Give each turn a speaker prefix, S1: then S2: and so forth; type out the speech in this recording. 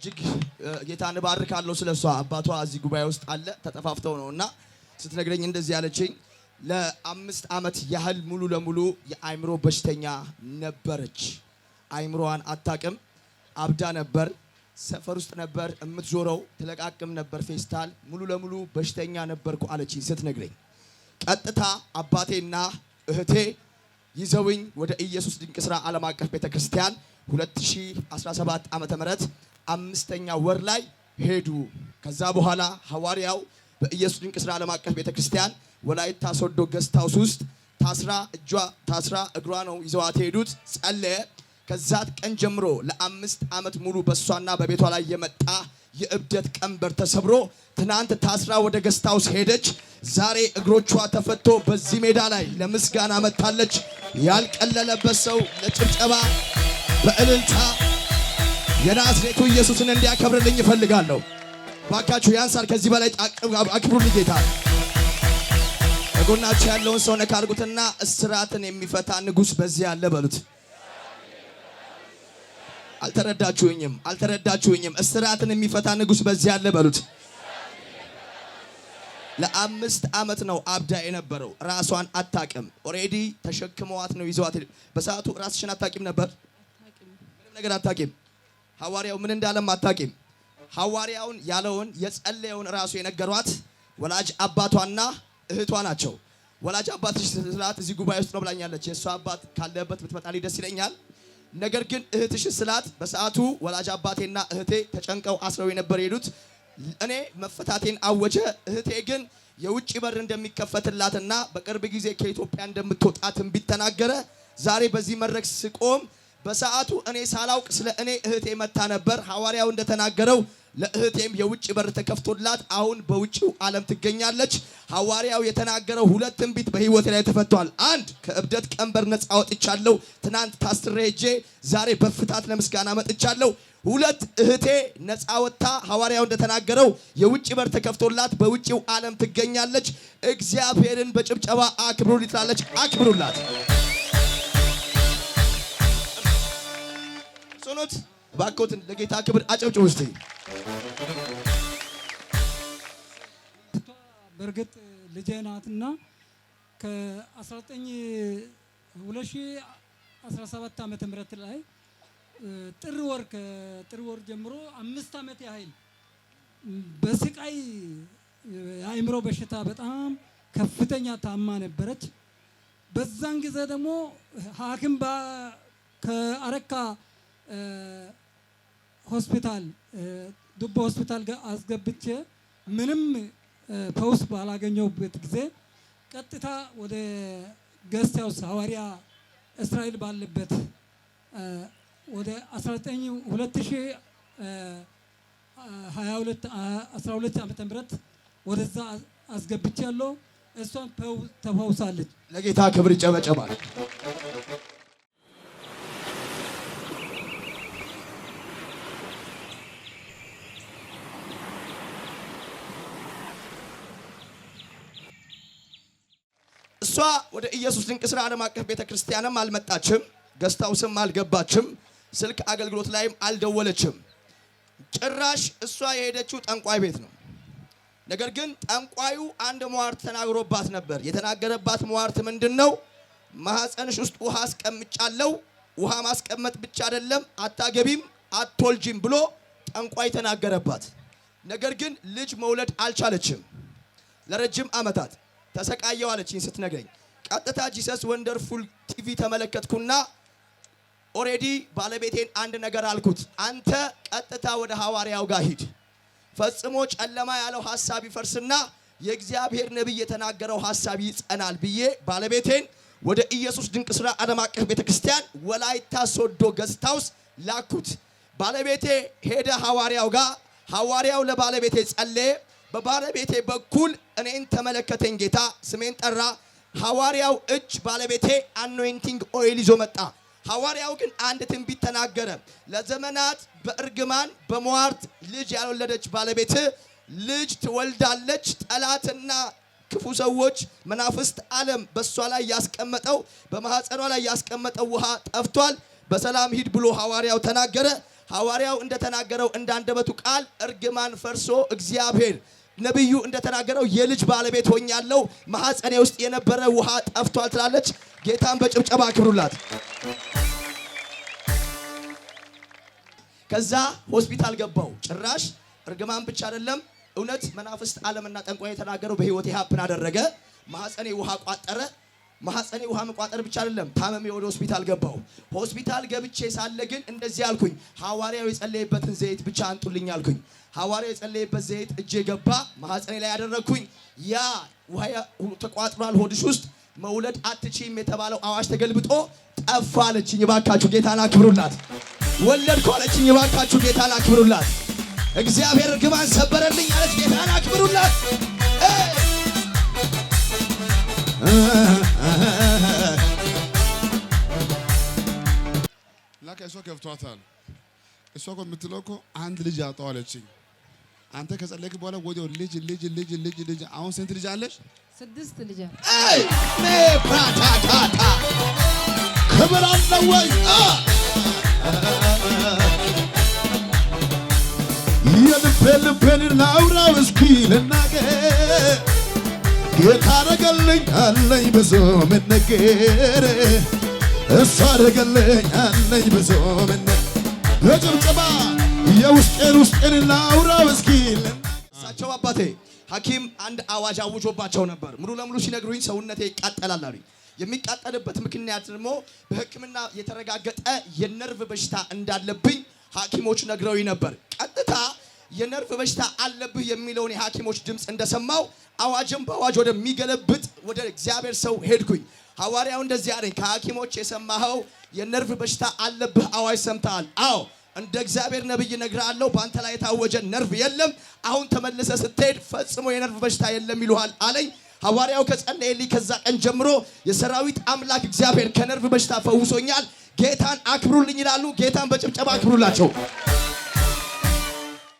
S1: እጅግ ጌታን ባርካለሁ። ስለሷ አባቷ እዚህ ጉባኤ ውስጥ አለ ተጠፋፍተው ነውና ስትነግረኝ እንደዚህ ያለችኝ ለ5 ዓመት ያህል ሙሉ ለሙሉ የአይምሮ በሽተኛ ነበረች። አይምሮዋን አታቅም፣ አብዳ ነበር። ሰፈር ውስጥ ነበር የምትዞረው፣ ትለቃቅም ነበር ፌስታል። ሙሉ ለሙሉ በሽተኛ ነበርኩ አለችኝ ስትነግረኝ። ቀጥታ አባቴና እህቴ ይዘውኝ ወደ ኢየሱስ ድንቅ ሥራ ዓለም አቀፍ ቤተክርስቲያን 2017 ዓመተ ምህረት 5ኛ ወር ላይ ሄዱ። ከዛ በኋላ ሐዋርያው በኢየሱስ ድንቅ ሥራ ዓለም አቀፍ ቤተክርስቲያን ወላይታ ሶዶ ገስት ሃውስ ውስጥ ታስራ እጇ ታስራ እግሯ ነው ይዘዋት ሄዱት። ጸለየ። ከዛት ቀን ጀምሮ ለ5 ዓመት ሙሉ በሷና በቤቷ ላይ የመጣ የእብደት ቀንበር ተሰብሮ ትናንት ታስራ ወደ ገስት ሃውስ ሄደች። ዛሬ እግሮቿ ተፈቶ በዚህ ሜዳ ላይ ለምስጋና መጣለች። ያልቀለለበት ሰው ለጭብጨባ በእልልታ የናዝሬቱ ኢየሱስን እንዲያከብርልኝ እፈልጋለሁ። ባካችሁ ያንሳል። ከዚህ በላይ አክብሩልኝ ጌታ። በጎናችሁ ያለውን ሰው ነካ አድርጉትና እስራትን የሚፈታ ንጉሥ በዚህ አለ በሉት። አልተረዳችሁኝም። እስራትን የሚፈታ ንጉሥ በዚህ አለ በሉት። ለ5 ዓመት ነው አብዳ የነበረው። ራሷን አታቅም። ኦሬዲ ተሸክመዋት ነው ይዘዋት። በሰዓቱ ራስሽን አታቂም ነበር። ምንም ነገር አታቂም። ሐዋርያው ምን እንዳለም አታቂም። ሐዋርያውን ያለውን የጸለየውን ራሱ የነገሯት ወላጅ አባቷና እህቷ ናቸው። ወላጅ አባትሽ ስላት እዚህ ጉባኤ ውስጥ ነው ብላኛለች። የሷ አባት ካለበት ብትመጣልኝ ደስ ይለኛል። ነገር ግን እህትሽ ስላት በሰዓቱ ወላጅ አባቴና እህቴ ተጨንቀው አስረው የነበር ሄዱት። እኔ መፈታቴን አወጀ። እህቴ ግን የውጭ በር እንደሚከፈትላትና በቅርብ ጊዜ ከኢትዮጵያ እንደምትወጣ ትንቢት ተናገረ። ዛሬ በዚህ መድረክ ስቆም በሰዓቱ እኔ ሳላውቅ ስለ እኔ እህቴ መታ ነበር። ሐዋርያው እንደተናገረው ለእህቴም የውጭ በር ተከፍቶላት አሁን በውጭው ዓለም ትገኛለች። ሐዋርያው የተናገረው 2 ትንቢት በህይወቴ ላይ ተፈቷል። 1 ከእብደት ቀንበር ነፃ ወጥቻለሁ። ትናንት ታስሬ ሄጄ ዛሬ በፍታት ለምስጋና መጥቻለሁ። 2 እህቴ ነፃ ወጥታ ሐዋርያው እንደተናገረው የውጭ በር ተከፍቶላት በውጭው ዓለም ትገኛለች። እግዚአብሔርን በጭብጨባ አክብሩልኝ ትላለች። አክብሩላት። ሶኖት ባኮትን ለጌታ ክብር አጨብጭቡ እስቲ።
S2: በርግጥ ልጄ ናትና ከ2017 ዓመተ ምህረት ላይ ጥር ወር ጀምሮ 5 ዓመት ያህል በስቃይ የአእምሮ በሽታ በጣም ከፍተኛ ታማ ነበረች። በዛን ጊዜ ደግሞ ሐኪም ከአረካ ሆስፒታል ዱባ ሆስፒታል ጋር አስገብቼ ምንም ፈውስ ባላገኘሁበት ጊዜ ቀጥታ ወደ ገስት ሃውስ ሐዋርያ እስራኤል ባለበት ወደ 2012 ዓመተ ምህረት ወደዛ አስገብቻለሁ። እሷን ተፈውሳለች።
S1: ለጌታ ክብር ይጨበጨባል። እሷ ወደ ኢየሱስ ድንቅ ሥራ ዓለም አቀፍ ቤተክርስቲያንም አልመጣችም፣ ገስት ሃውስም አልገባችም፣ ስልክ አገልግሎት ላይም አልደወለችም። ጭራሽ እሷ የሄደችው ጠንቋይ ቤት ነው። ነገር ግን ጠንቋዩ አንድ ሟርት ተናግሮባት ነበር። የተናገረባት ሟርት ምንድነው? ማህፀንሽ ውስጥ ውሃ አስቀምጫለሁ፣ ውሃ ማስቀመጥ ብቻ አይደለም አታገቢም፣ አትወልጂም ብሎ ጠንቋይ ተናገረባት። ነገር ግን ልጅ መውለድ አልቻለችም። ለረጅም ዓመታት ተሰቃየው አለችኝ ስትነግረኝ። ቀጥታ ጂሰስ ወንደርፉል ቲቪ ተመለከትኩና ኦሬዲ ባለቤቴን አንድ ነገር አልኩት። አንተ ቀጥታ ወደ ሐዋርያው ጋር ሂድ፣ ፈጽሞ ጨለማ ያለው ሐሳብ ይፈርስና የእግዚአብሔር ነብይ የተናገረው ሐሳብ ይጸናል ብዬ ባለቤቴን ወደ ኢየሱስ ድንቅ ሥራ ዓለም አቀፍ ቤተክርስቲያን ወላይታ ሶዶ ገስት ሃውስ ላኩት። ባለቤቴ ሄደ ሐዋርያው ጋር። ሐዋርያው ለባለቤቴ ጸለየ። በባለቤቴ በኩል እኔን ተመለከተኝ። ጌታ ስሜን ጠራ። ሐዋርያው እጅ ባለቤቴ አኖይንቲንግ ኦይል ይዞ መጣ። ሐዋርያው ግን አንድ ትንቢት ተናገረ። ለዘመናት በእርግማን በሟርት ልጅ ያልወለደች ባለቤት ልጅ ትወልዳለች። ጠላትና ክፉ ሰዎች መናፍስት ዓለም በሷ ላይ ያስቀመጠው በማህፀኗ ላይ ያስቀመጠው ውሃ ጠፍቷል። በሰላም ሂድ ብሎ ሐዋርያው ተናገረ። ሐዋርያው እንደተናገረው እንዳንደበቱ ቃል እርግማን ፈርሶ እግዚአብሔር ነብዩ እንደተናገረው የልጅ ባለቤት ሆኛለሁ፣ ማህፀኔ ውስጥ የነበረ ውሃ ጠፍቷል ትላለች። ጌታን በጭብጨባ አክብሩላት። ከዛ ሆስፒታል ገባው። ጭራሽ እርግማን ብቻ አይደለም እውነት መናፍስት ዓለምና ጠንቋይ የተናገረው በህይወቴ ሀፕን አደረገ። ማህፀኔ ውሃ ቋጠረ። ማህፀኔ ውሃ መቋጠር ብቻ አይደለም ታመሜ ወደ ሆስፒታል ገባው። ሆስፒታል ገብቼ ሳለ ግን እንደዚህ አልኩኝ፣ ሐዋርያው የጸለየበትን ዘይት ብቻ አንጡልኝ አልኩኝ። ሐዋርያው የጸለየበት ዘይት እጄ ገባ፣ ማህፀኔ ላይ ያደረግኩኝ። ያ ውሃ ተቋጥሯል ሆድሽ ውስጥ መውለድ አትችይም የተባለው አዋጅ ተገልብጦ ጠፋ አለችኝ። እባካችሁ ጌታን አክብሩላት። ወለድኩ አለችኝ። እባካችሁ ጌታን አክብሩላት። እግዚአብሔር እርግማን ሰበረልኝ አለች። ጌታን አክብሩላት።
S3: ላከ እሷ ከፍቷታል። እሷ እኮ የምትለው እኮ አንድ ልጅ አጣው አለችኝ። አንተ ከጸለይክ በኋላ ወዲያው ልጅ አሁን ስንት ልጅ አለሽ?
S4: 6 ልጅ።
S1: አይ ሜፕራታታታ ክብር አለው ወይ?
S5: የልቤን ላውራው እስኪ ልናገር ጌታ አደረገልኝ አለኝ ብዙ መነገር እሱ አደረገልኝ አለኝ ብዙ መነገር በጭብጨባ የውስጤን ላውራው እስኪ
S1: እሳቸው አባቴ ሐኪም አንድ አዋጅ አውጆባቸው ነበር። ሙሉ ለሙሉ ሲነግሩኝ ሰውነቴ ይቃጠላል አሉኝ። የሚቃጠልበት ምክንያት ደግሞ በሕክምና የተረጋገጠ የነርቭ በሽታ እንዳለብኝ ሐኪሞች ነግረውኝ ነበር። ቀጥታ የነርቭ በሽታ አለብህ የሚለውን የሐኪሞች ድምፅ እንደሰማው አዋጅም በአዋጅ ወደሚገለብጥ ወደ እግዚአብሔር ሰው ሄድኩኝ። ሐዋርያው እንደዚህ አለኝ፣ ከሐኪሞች የሰማኸው የነርቭ በሽታ አለብህ አዋጅ ሰምተሃል? አዎ፣ እንደ እግዚአብሔር ነብይ እነግርሃለሁ፣ በአንተ ላይ የታወጀ ነርቭ የለም። አሁን ተመልሰ ስትሄድ ፈጽሞ የነርቭ በሽታ የለም ይሉሃል አለኝ። ሐዋርያው ከጸለየልኝ ከዛ ቀን ጀምሮ የሰራዊት አምላክ እግዚአብሔር ከነርቭ በሽታ ፈውሶኛል። ጌታን አክብሩልኝ ይላሉ። ጌታን በጭብጨባ አክብሩላቸው።